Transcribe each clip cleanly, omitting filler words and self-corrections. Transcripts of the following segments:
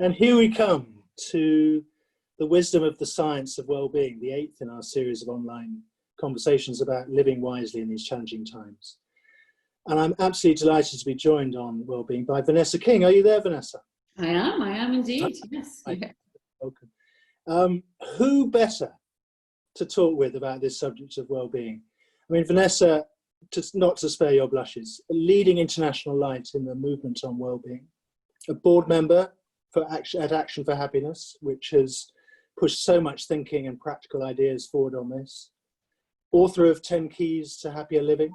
And here we come to the wisdom of the science of well-being, the 8th in our series of online conversations about living wisely in these challenging times. And I'm absolutely delighted to be joined on well-being by Vanessa King. Are you there, Vanessa? I am indeed, yes. Welcome. Who better to talk with about this subject of well-being? I mean, Vanessa, not to spare your blushes, a leading international light in the movement on well-being, a board member at Action for Happiness, which has pushed so much thinking and practical ideas forward on this, author of 10 Keys to Happier Living,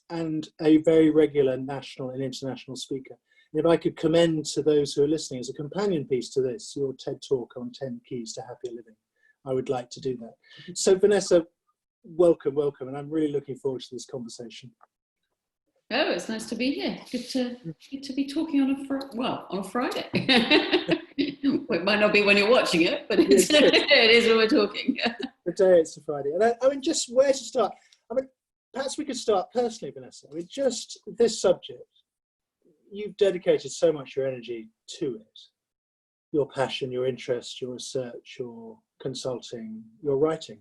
and a very regular national and international speaker. And if I could commend to those who are listening as a companion piece to this, your TED Talk on 10 Keys to Happier Living, I would like to do that. So Vanessa, welcome, and I'm really looking forward to this conversation. Oh, it's nice to be here. Good to be talking on a Friday. Well, it might not be when you're watching it, but it is when we're talking. The day it's a Friday. And I mean, just where to start? I mean, perhaps we could start personally, Vanessa. I mean, just this subject, you've dedicated so much your energy to it. Your passion, your interest, your research, your consulting, your writing.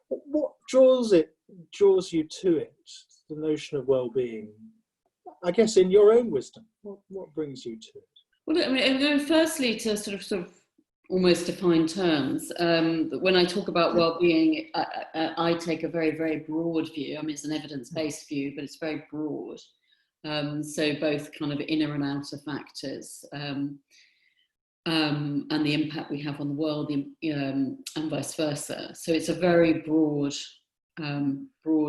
What draws you to it? The notion of well-being, I guess, in your own wisdom, what brings you to it? Well, I mean, firstly, to sort of almost define terms. When I talk about well-being, I take a very, very broad view. I mean, it's an evidence-based view, but it's very broad. So both kind of inner and outer factors, and the impact we have on the world, and vice versa. So it's a very broad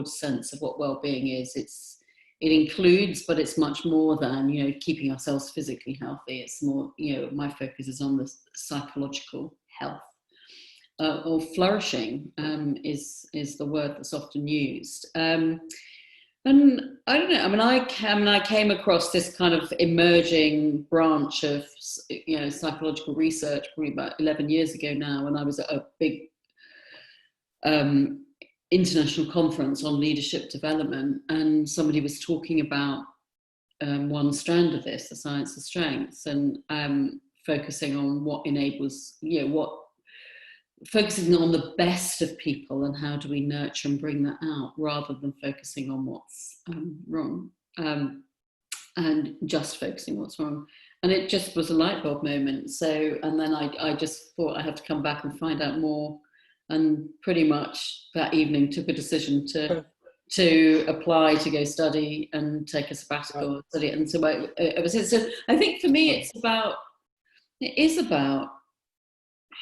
sense of what well-being is. It includes, but it's much more than, keeping ourselves physically healthy. It's more, my focus is on the psychological health, or flourishing is the word that's often used. And I don't know. I mean, I came across this kind of emerging branch of, psychological research probably about 11 years ago now, when I was at a big international conference on leadership development, and somebody was talking about one strand of this, the science of strengths, and focusing on what enables, focusing on the best of people and how do we nurture and bring that out, rather than focusing on what's wrong, and just focusing on what's wrong. And it just was a light bulb moment. So, and then I just thought I had to come back and find out more. And pretty much that evening took a decision to apply to go study and take a sabbatical and study. And so ever since. So I think for me, it is about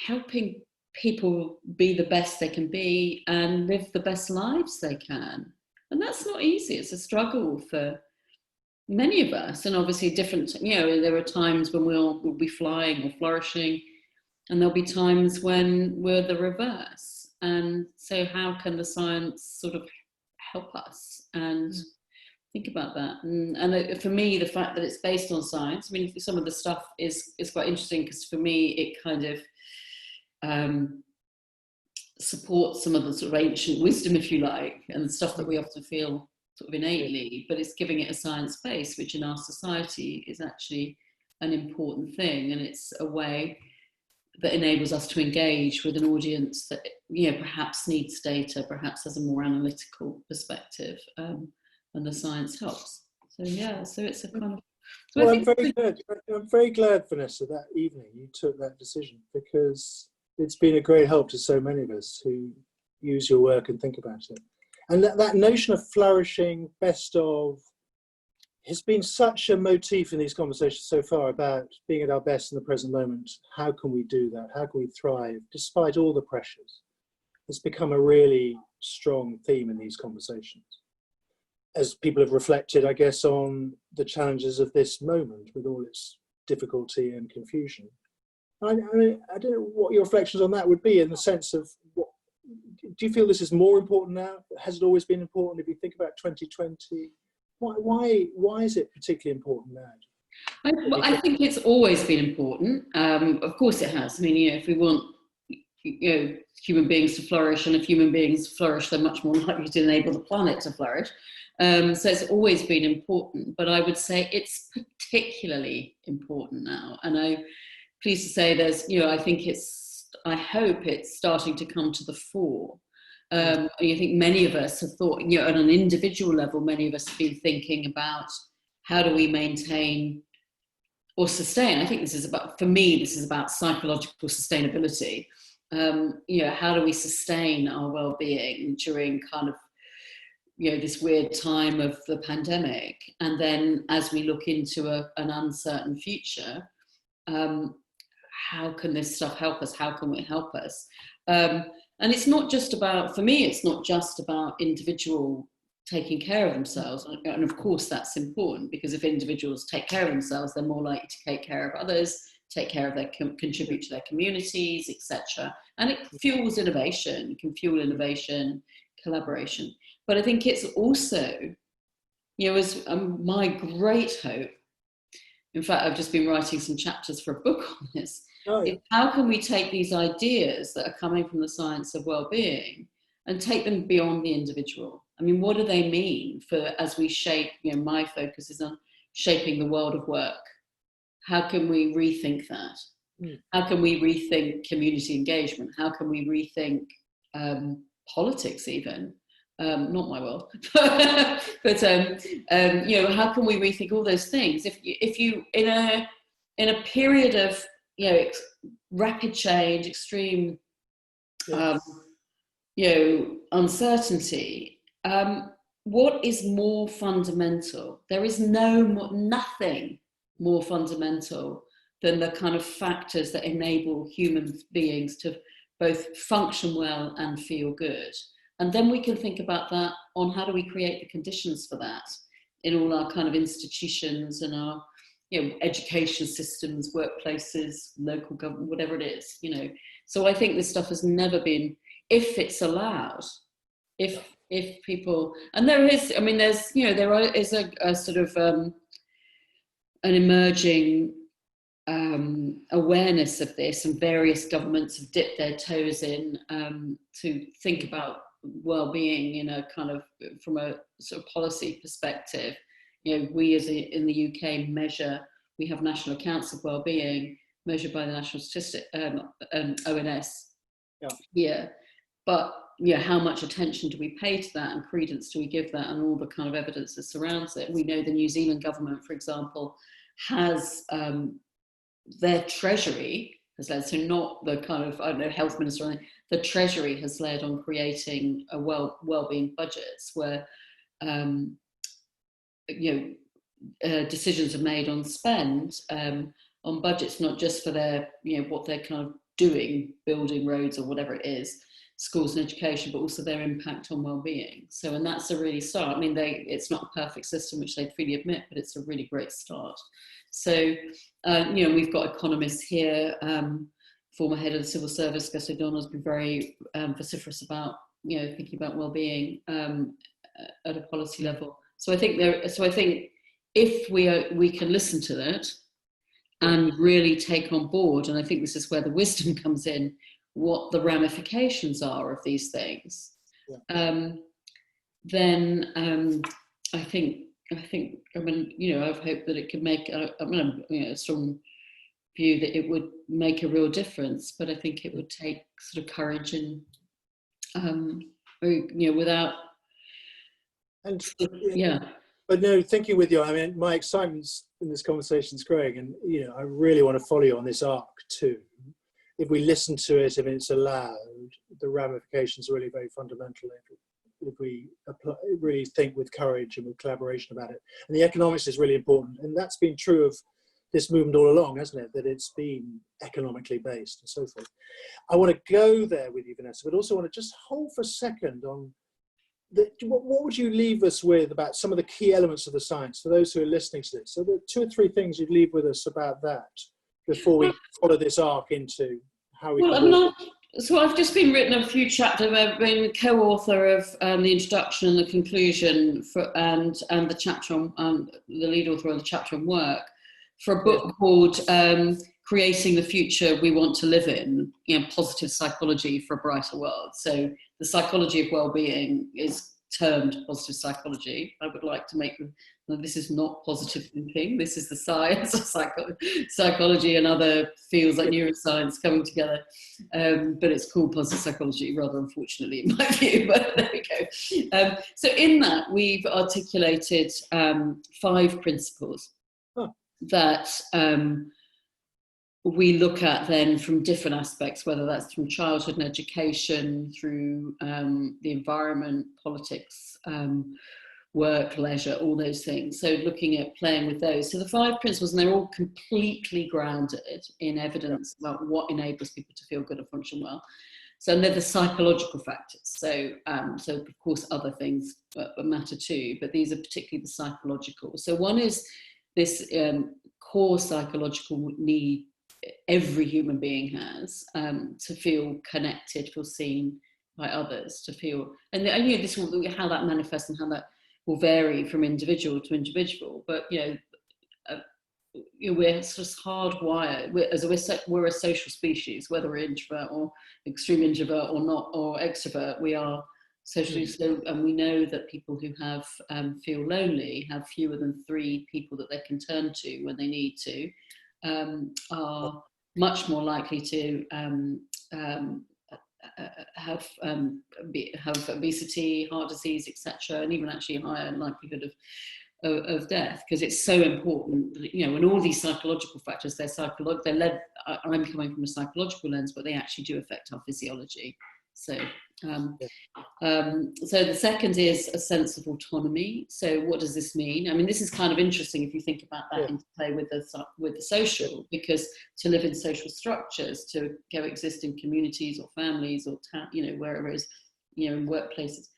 helping people be the best they can be and live the best lives they can. And that's not easy. It's a struggle for many of us. And obviously different, there are times when we'll be flying or flourishing, and there'll be times when we're the reverse. And so how can the science sort of help us and think about that? And for me, the fact that it's based on science, I mean, some of the stuff is quite interesting, because for me, it kind of supports some of the sort of ancient wisdom, if you like, and the stuff that we often feel sort of innately, but it's giving it a science base, which in our society is actually an important thing. And it's a way that enables us to engage with an audience that, perhaps needs data, perhaps has a more analytical perspective, and the science helps. So it's a kind of... So well, I'm very glad, Vanessa, that evening you took that decision, because it's been a great help to so many of us who use your work and think about it. And that notion of flourishing, best of, has been such a motif in these conversations so far, about being at our best in the present moment. How can we do that? How can we thrive despite all the pressures? It's become a really strong theme in these conversations, as people have reflected, I guess, on the challenges of this moment with all its difficulty and confusion. I don't know what your reflections on that would be, in the sense of, do you feel this is more important now? Has it always been important? If you think about 2020, why is it particularly important now? I think it's always been important. Of course it has. I mean, if we want, human beings to flourish, and if human beings flourish, they're much more likely to enable the planet to flourish. So it's always been important, but I would say it's particularly important now. And pleased to say there's, I hope it's starting to come to the fore. I think many of us have thought, on an individual level, many of us have been thinking about how do we maintain or sustain. I think this is about psychological sustainability. How do we sustain our well-being during kind of, this weird time of the pandemic? And then as we look into an uncertain future, how can this stuff help us? How can it help us? And it's not just about, for me, it's not just about individual taking care of themselves. And of course, that's important, because if individuals take care of themselves, they're more likely to take care of others, take care of contribute to their communities, etc. And it fuels innovation, can fuel innovation, collaboration. But I think it's also, as my great hope, in fact, I've just been writing some chapters for a book on this. Oh, yeah. How can we take these ideas that are coming from the science of well-being and take them beyond the individual? I mean, what do they mean for, as we shape, my focus is on shaping the world of work. How can we rethink that? How can we rethink community engagement? How can we rethink politics even? Not my world, but how can we rethink all those things? If you in a period of rapid change, extreme uncertainty, what is more fundamental? There is nothing more fundamental than the kind of factors that enable human beings to both function well and feel good. And then we can think about that on how do we create the conditions for that in all our kind of institutions and our education systems, workplaces, local government, whatever it is, So I think this stuff has never been, if it's allowed, if people, and there is, there is a sort of an emerging awareness of this, and various governments have dipped their toes in to think about well-being in a kind of, from a sort of policy perspective. We in the UK we have national accounts of well-being measured by the National Statistic, ONS. Yeah. But how much attention do we pay to that, and credence do we give that, and all the kind of evidence that surrounds it? We know the New Zealand government, for example, has their treasury has led, so not the kind of, health minister or anything, the treasury has led on creating a well-being budgets where decisions are made on spend on budgets, not just for their what they're kind of doing, building roads or whatever it is, schools and education, but also their impact on well-being. So, and that's a really start. It's not a perfect system, which they freely admit, but it's a really great start. So, we've got economists here. Former head of the civil service, Gus O'Donnell, has been very vociferous about thinking about well-being at a policy level. So I think if we can listen to that and really take on board, and I think this is where the wisdom comes in, what the ramifications are of these things, then I think I've hoped that it could make a strong view that it would make a real difference, but I think it would take sort of courage and without. And but no, thinking with you, my excitement in this conversation is growing, and I really want to follow you on this arc too. If we listen to it, if it's allowed, the ramifications are really very fundamental. If we really think with courage and with collaboration about it, and the economics is really important, and that's been true of this movement all along, hasn't it? That it's been economically based and so forth. I want to go there with you, Vanessa, but also want to just hold for a second on what would you leave us with about some of the key elements of the science for those who are listening to this? So there are 2 or 3 things you'd leave with us about that before we follow this arc into how we. So I've just been written a few chapters. I've been co-author of the introduction and the conclusion and the chapter on the lead author of the chapter on work for a book called Creating the Future We Want to Live In, Positive Psychology for a Brighter World. So the psychology of well-being is termed positive psychology. I would like to make this is not positive thinking. This is the science of psychology and other fields like neuroscience coming together. But it's called positive psychology, rather unfortunately, in my view. But there we go. So in that, we've articulated 5 principles that we look at then from different aspects, whether that's from childhood and education, through the environment, politics, work, leisure, all those things. So looking at playing with those. So the 5 principles, and they're all completely grounded in evidence about what enables people to feel good and function well. So they're the psychological factors. So of course other things matter too, but these are particularly the psychological. So one is this core psychological need every human being has, to feel connected, feel seen by others, to feel, and this will, how that manifests and how that will vary from individual to individual. But we're sort of hardwired. We're a social species, whether we're introvert or extreme introvert or not, or extrovert. We are socially slow, and we know that people who have feel lonely have fewer than 3 people that they can turn to when they need to. Are much more likely to have obesity, heart disease, etc., and even actually a higher likelihood of death, because it's so important. And all these psychological factors, they're led. I'm coming from a psychological lens, but they actually do affect our physiology. So the second is a sense of autonomy. So what does this mean? I mean, this is kind of interesting if you think about that interplay with the social, because to live in social structures, to coexist in communities or families or wherever it is, in workplaces,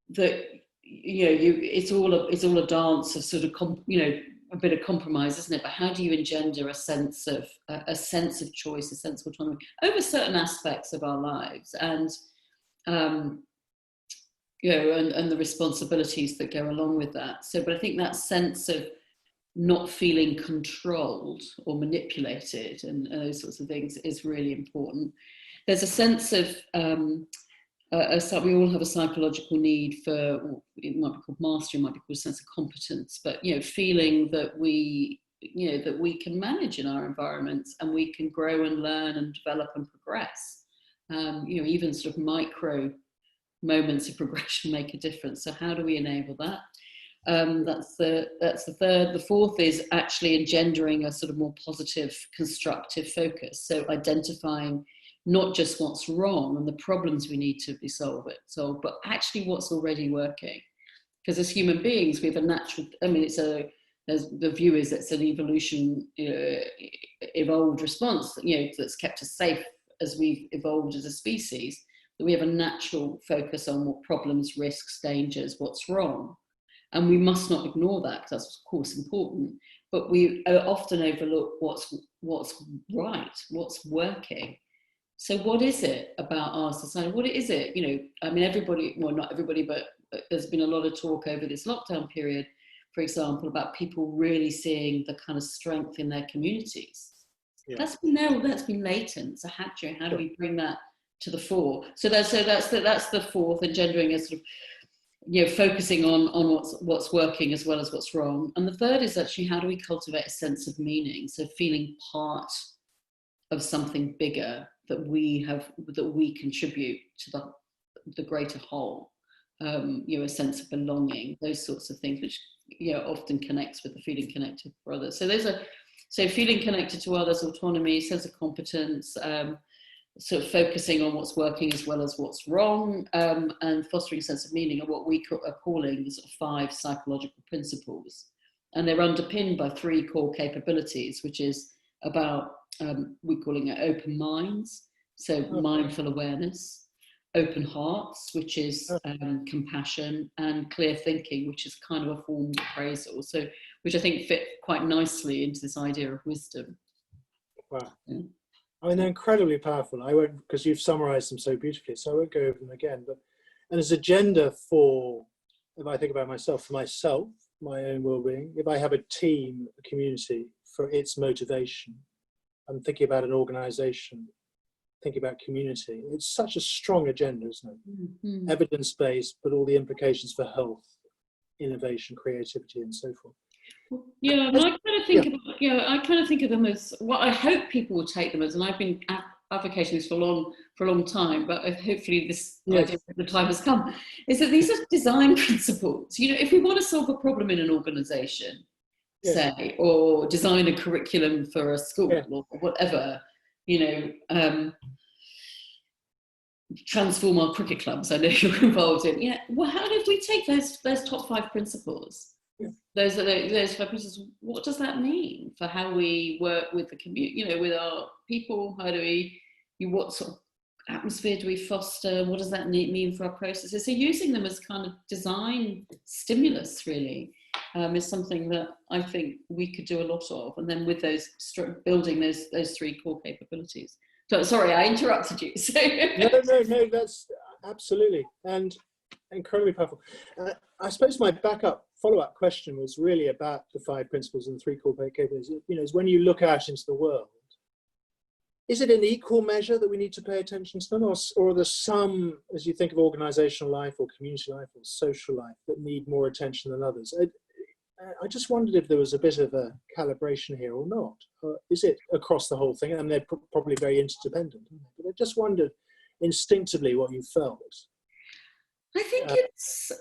that it's all a dance of sort of a bit of compromise, isn't it? But how do you engender a sense of choice, a sense of autonomy over certain aspects of our lives, and and the responsibilities that go along with that? So, but I think that sense of not feeling controlled or manipulated and those sorts of things is really important. There's a sense of we all have a psychological need for, it might be called mastery, it might be called a sense of competence, but feeling that we can manage in our environments, and we can grow and learn and develop and progress. Even sort of micro moments of progression make a difference. So how do we enable that? That's the third. The fourth is actually engendering a sort of more positive, constructive focus. So identifying not just what's wrong and the problems we need to be solved, but actually what's already working. Because as human beings, we have a natural, the view is it's an evolution, evolved response, that's kept us safe as we've evolved as a species, that we have a natural focus on what problems, risks, dangers, what's wrong. And we must not ignore that, because that's of course important, but we often overlook what's right, what's working. So what is it about our society? What is it, everybody, well, not everybody, but there's been a lot of talk over this lockdown period, for example, about people really seeing the kind of strength in their communities. Yeah. That's been latent. So how do we bring that to the fore? So that's the fourth, engendering a sort of, focusing on what's working as well as what's wrong. And the third is actually, how do we cultivate a sense of meaning? So feeling part of something bigger, that we contribute to the greater whole, a sense of belonging, those sorts of things, which often connects with the feeling connected for others. So feeling connected to others, autonomy, sense of competence, sort of focusing on what's working as well as what's wrong, and fostering a sense of meaning, are what we are calling the sort of 5 psychological principles. And they're underpinned by 3 core capabilities, which is about, we're calling it open minds, so mindful awareness, open hearts, which is compassion, and clear thinking, which is kind of a form of appraisal, so which I think fit quite nicely into this idea of wisdom. Wow. Yeah. I mean, they're incredibly powerful. I won't, because you've summarized them so beautifully, so I won't go over them again. And as agenda for, if I think about myself, for myself, my own well-being, if I have a team, a community, for its motivation, I'm thinking about an organization, thinking about community. It's such a strong agenda, isn't it? Mm-hmm. Evidence-based, but all the implications for health, innovation, creativity, and so forth. Yeah, and I kind of think about, I kind of think of them as what I hope people will take them as, and I've been advocating this for a long time, but hopefully this idea of the time has come, is that these are design principles. If we want to solve a problem in an organisation, say, or design a curriculum for a school or whatever, transform our cricket clubs, I know you're involved in. Well, how did we take those top 5 principles? Those 5 principles, what does that mean for how we work with the community, with our people? How do what sort of atmosphere do we foster? What does that mean for our processes? So using them as kind of design stimulus really is something that I think we could do a lot of. And then with those, building those 3 core capabilities. So, sorry, I interrupted you. So. No, that's absolutely, and incredibly powerful. I suppose my follow-up question was really about the 5 principles and the 3 core capabilities. Is when you look out into the world, is it in equal measure that we need to pay attention to them, or are there some, as you think of organizational life or community life or social life, that need more attention than others? I just wondered if there was a bit of a calibration here or not. Is it across the whole thing? And they're probably very interdependent, but I just wondered instinctively what you felt. I think it's,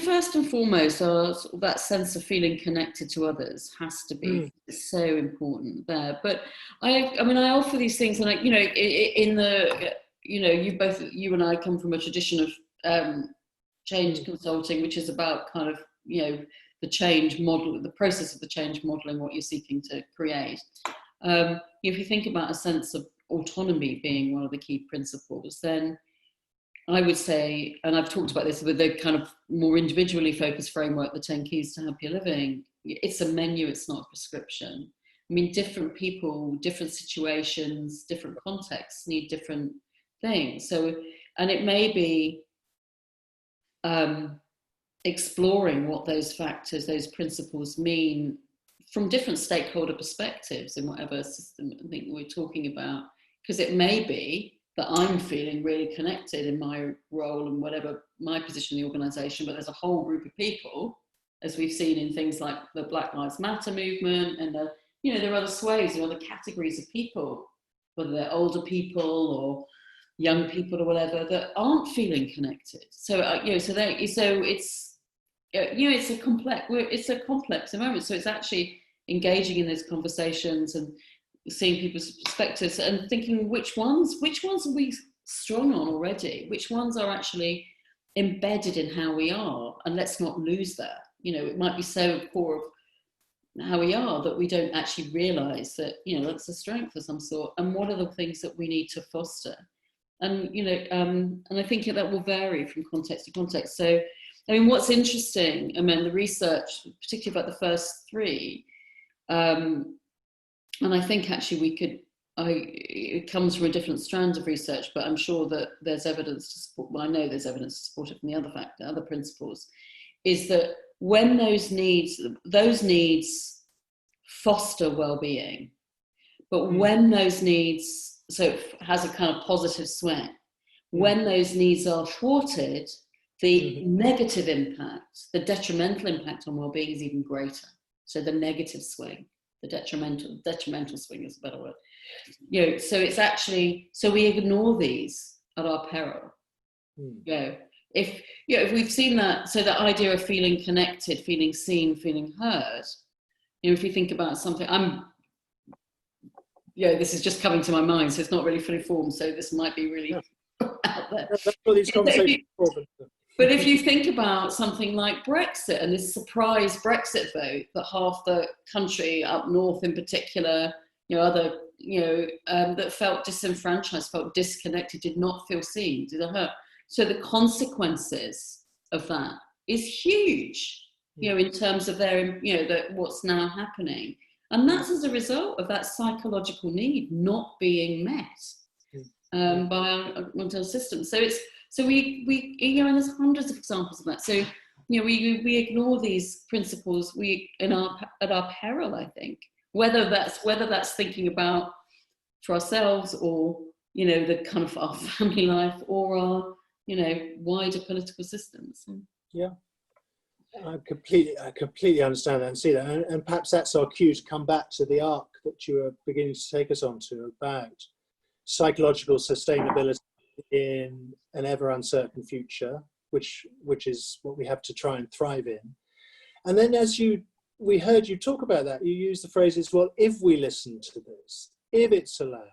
first and foremost, that sense of feeling connected to others has to be so important there. But I offer these things, and you and I come from a tradition of change consulting, which is about kind of, the change model, the process of the change modeling, what you're seeking to create. If you think about a sense of autonomy being one of the key principles, then I would say, and I've talked about this with the kind of more individually focused framework, the 10 keys to happier living, it's a menu, it's not a prescription. Different people, different situations, different contexts need different things. So, and it may be exploring what those factors, those principles mean from different stakeholder perspectives in whatever system I think we're talking about, because it may be that I'm feeling really connected in my role and whatever my position in the organisation, but there's a whole group of people, as we've seen in things like the Black Lives Matter movement, and there are other swathes, other categories of people, whether they're older people or young people or whatever, that aren't feeling connected. So it's a complex environment. So it's actually engaging in those conversations and seeing people's perspectives and thinking which ones are we strong on already, which ones are actually embedded in how we are, and let's not lose that. It might be so core of how we are that we don't actually realize that that's a strength of some sort, and what are the things that we need to foster. And and I think that will vary from context to context. So what's interesting, the research, particularly about the first 3, and I think actually it comes from a different strand of research, but I'm sure that there's evidence to support, I know there's evidence to support it from the other principles, is that when those needs foster well-being, but when those needs, so it has a kind of positive swing, when those needs are thwarted, the negative impact, the detrimental impact on well-being is even greater. So the negative swing, the detrimental swing is a better word. So it's actually, so we ignore these at our peril. If we've seen that, so the idea of feeling connected, feeling seen, feeling heard, if you think about something, this is just coming to my mind, so it's not really fully formed, so this might be really out there. That's what these conversations are for. But if you think about something like Brexit and this surprise Brexit vote that half the country up north in particular, that felt disenfranchised, felt disconnected, did not feel seen, did hurt. So the consequences of that is huge, in terms of their, what's now happening. And that's as a result of that psychological need not being met by our mental system. So we and there's hundreds of examples of that. So we ignore these principles at our peril, I think. Whether that's thinking about for ourselves or you know, the kind of our family life or our, you know, wider political systems. Yeah, I completely understand that and see that, and perhaps that's our cue to come back to the arc that you were beginning to take us on to about psychological sustainability in an ever uncertain future, which is what we have to try and thrive in. And then we heard you talk about that, you use the phrases, well, if we listen to this, if it's allowed,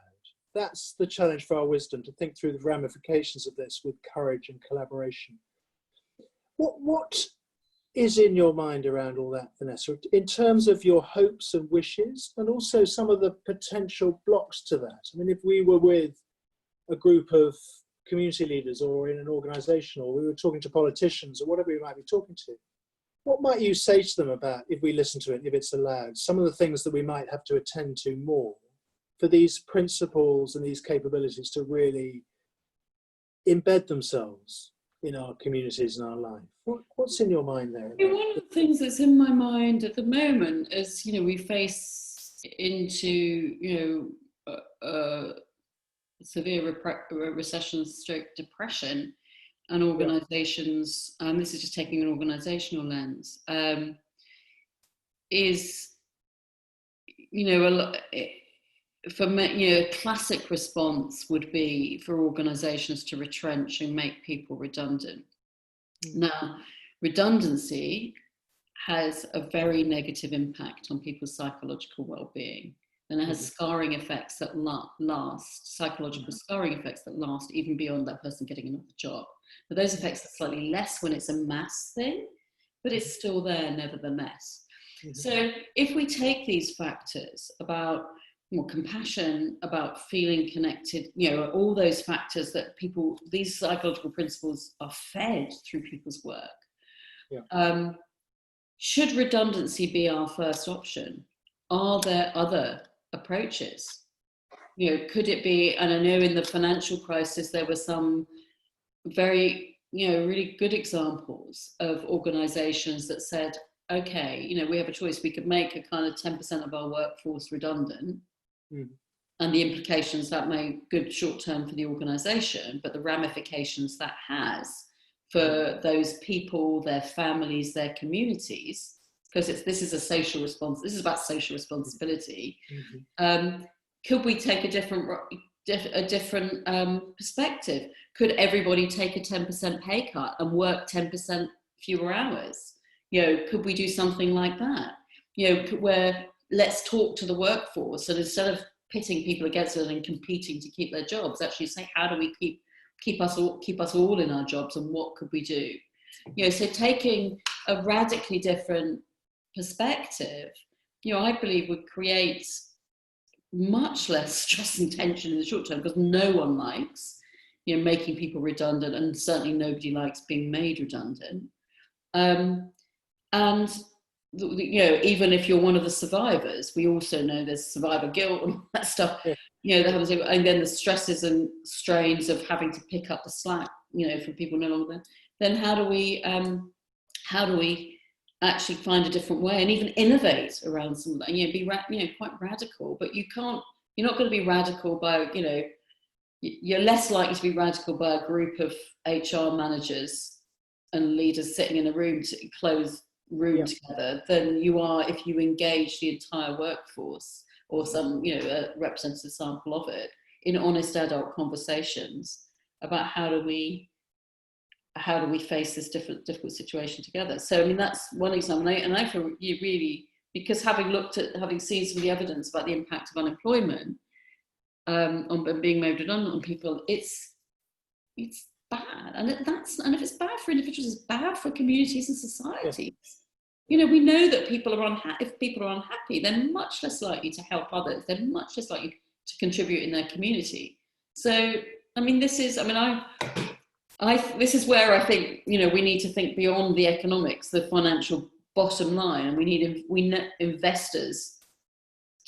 that's the challenge for our wisdom, to think through the ramifications of this with courage and collaboration. What is in your mind around all that, Vanessa, in terms of your hopes and wishes, and also some of the potential blocks to that? I mean, if we were with a group of community leaders or in an organisation, or we were talking to politicians or whatever we might be talking to, what might you say to them about, if we listen to it, if it's allowed, some of the things that we might have to attend to more for these principles and these capabilities to really embed themselves in our communities and our life? What's in your mind there? One of the things that's in my mind at the moment is, you know, we face into, you know, severe recession stroke depression, and organisations, and this is just taking an organisational lens, is, you know, for me, you know, a classic response would be for organisations to retrench and make people redundant. Now, redundancy has a very negative impact on people's psychological well-being, and it has scarring effects that last, psychological scarring effects that last even beyond that person getting another job. But those effects are slightly less when it's a mass thing, but it's still there nevertheless. So if we take these factors about more compassion, about feeling connected, you know, all those factors that people, these psychological principles are fed through people's work. Should redundancy be our first option? Are there other approaches? You know, could it be, and I know in the financial crisis, there were some very, you know, really good examples of organizations that said, okay, you know, we have a choice. We could make a kind of 10% of our workforce redundant. And the implications that may good short term for the organization, but the ramifications that has for those people, their families, their communities, because this is a social response. This is about social responsibility. Could we take a different perspective? Could everybody take a 10% pay cut and work 10% fewer hours? You know, could we do something like that? You know, where let's talk to the workforce, and instead of pitting people against it and competing to keep their jobs, actually say, how do we keep us all in our jobs, and what could we do? You know, so taking a radically different perspective, you know, I believe would create much less stress and tension in the short term, because no one likes, you know, making people redundant, and certainly nobody likes being made redundant. And you know, even if you're one of the survivors, we also know there's survivor guilt and all that stuff. You know, that happens, and then the stresses and strains of having to pick up the slack, you know, for people no longer there. Then how do we actually find a different way and even innovate around some of that? You know, be quite radical, but you're not going to be radical by, you know, you're less likely to be radical by a group of HR managers and leaders sitting in a room together than you are if you engage the entire workforce or some, you know, a representative sample of it in honest adult conversations about how do we face this difficult situation together. So I mean, that's one example, and I feel really, because having seen some of the evidence about the impact of unemployment on being made redundant on people, it's bad, and if it's bad for individuals, it's bad for communities and societies. You know, we know that if people are unhappy, they're much less likely to help others. They're much less likely to contribute in their community. So, I mean, this is where I think, you know, we need to think beyond the economics, the financial bottom line, and we need investors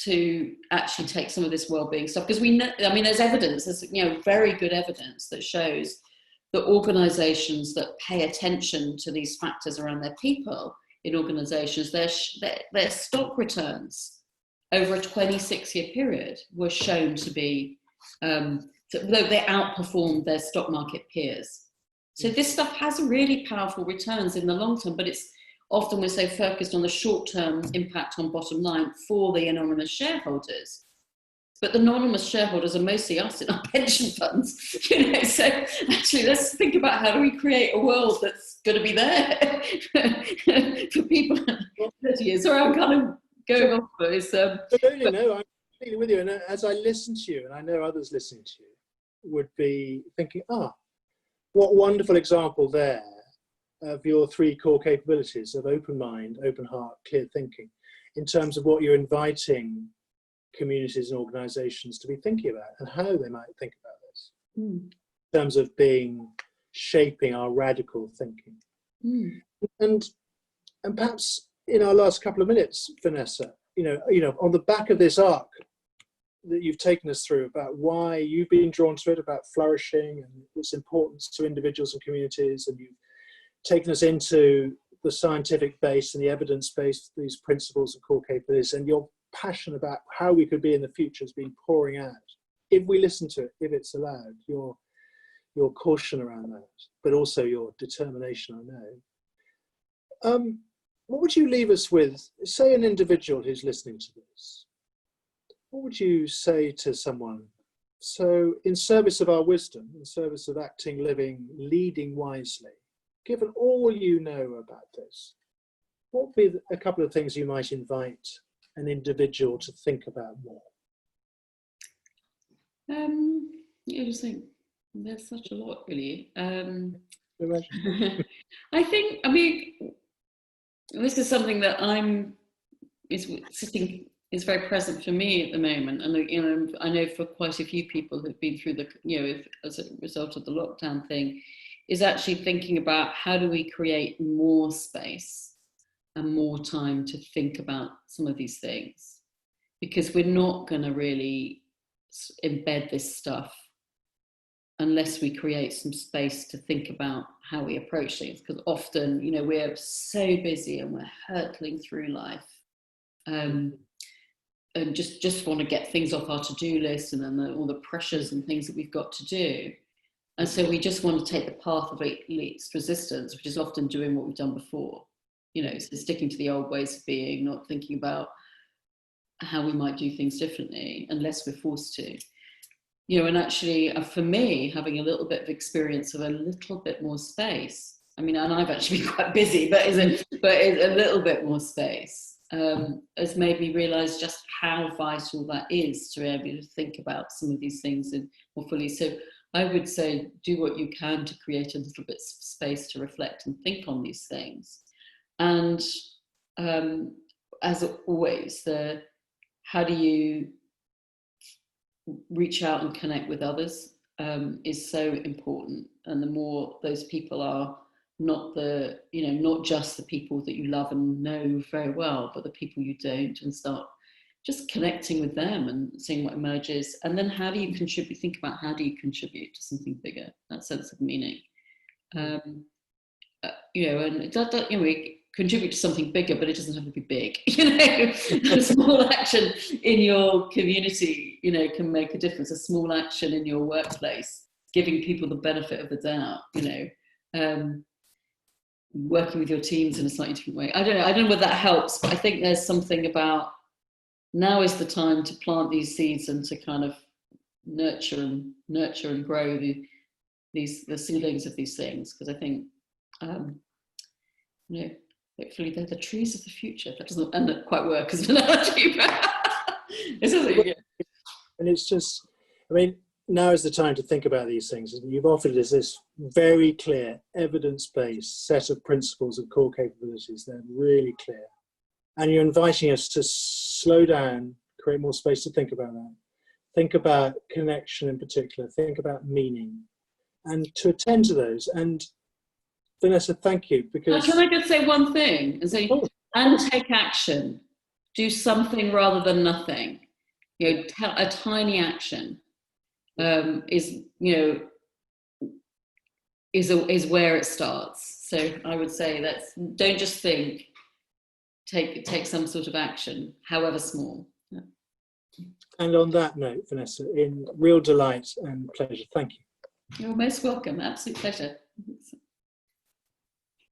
to actually take some of this well-being stuff, because we know, I mean, there's you know, very good evidence that shows that organizations that pay attention to these factors around their people in organizations, their stock returns over a 26-year period were shown to be though they outperformed their stock market peers. So this stuff has really powerful returns in the long term, but it's often we're so focused on the short-term impact on bottom line for the anonymous shareholders. But the anonymous shareholders are mostly us in our pension funds, so actually let's think about how do we create a world that's going to be there for people in 30 years. Sorry, I'm kind of going off, but it's... Absolutely, no, I'm completely with you. And as I listen to you, and I know others listening to you, would be thinking, what wonderful example there of your 3 core capabilities of open mind, open heart, clear thinking, in terms of what you're inviting communities and organizations to be thinking about and how they might think about this in terms of shaping our radical thinking. And perhaps in our last couple of minutes, Vanessa, on the back of this arc that you've taken us through about why you've been drawn to it, about flourishing and its importance to individuals and communities, and you've taken us into the scientific base and the evidence base, these principles and core capabilities, and your passion about how we could be in the future has been pouring out. If we listen to it, if it's allowed, your caution around that, but also your determination, I know. What would you leave us with? Say an individual who's listening to this. What would you say to someone? So in service of our wisdom, in service of acting, living, leading wisely, given all you know about this, what would be a couple of things you might invite an individual to think about more? I just think there's such a lot, really. I think, this is something that is very present for me at the moment, and I know for quite a few people who've been through as a result of the lockdown thing, is actually thinking about how do we create more space and more time to think about some of these things, because we're not going to really embed this stuff unless we create some space to think about how we approach things, because often we're so busy and we're hurtling through life and just want to get things off our to-do list, and then all the pressures and things that we've got to do. And so we just want to take the path of least resistance, which is often doing what we've done before. So sticking to the old ways of being, not thinking about how we might do things differently unless we're forced to. And actually, for me, having a little bit of experience of a little bit more space. And I've actually been quite busy, but a little bit more space has made me realise just how vital that is to be able to think about some of these things more fully. So I would say do what you can to create a little bit of space to reflect and think on these things. And as always, how do you reach out and connect with others is so important. And the more those people are not just the people that you love and know very well, but the people you don't, and start just connecting with them and seeing what emerges. And then how do you contribute? Think about how do you contribute to something bigger, that sense of meaning. And we contribute to something bigger, but it doesn't have to be big. A small action in your community, can make a difference. A small action in your workplace, giving people the benefit of the doubt, working with your teams in a slightly different way. I don't know whether that helps, but I think there's something about now is the time to plant these seeds and to kind of nurture and grow the seedlings of these things, because I think hopefully they're the trees of the future. That doesn't end up quite work as an analogy, but it's something. Yeah. And it's just, now is the time to think about these things. And you've offered us this very clear, evidence-based set of principles and core capabilities. They're really clear. And you're inviting us to slow down, create more space to think about that. Think about connection in particular. Think about meaning. And to attend to those. And Vanessa, thank you. Because can I just say one thing? And say, and take action. Do something rather than nothing. A tiny action is where it starts. So I would say don't just think. Take some sort of action, however small. And on that note, Vanessa, in real delight and pleasure, thank you. You're most welcome. Absolute pleasure.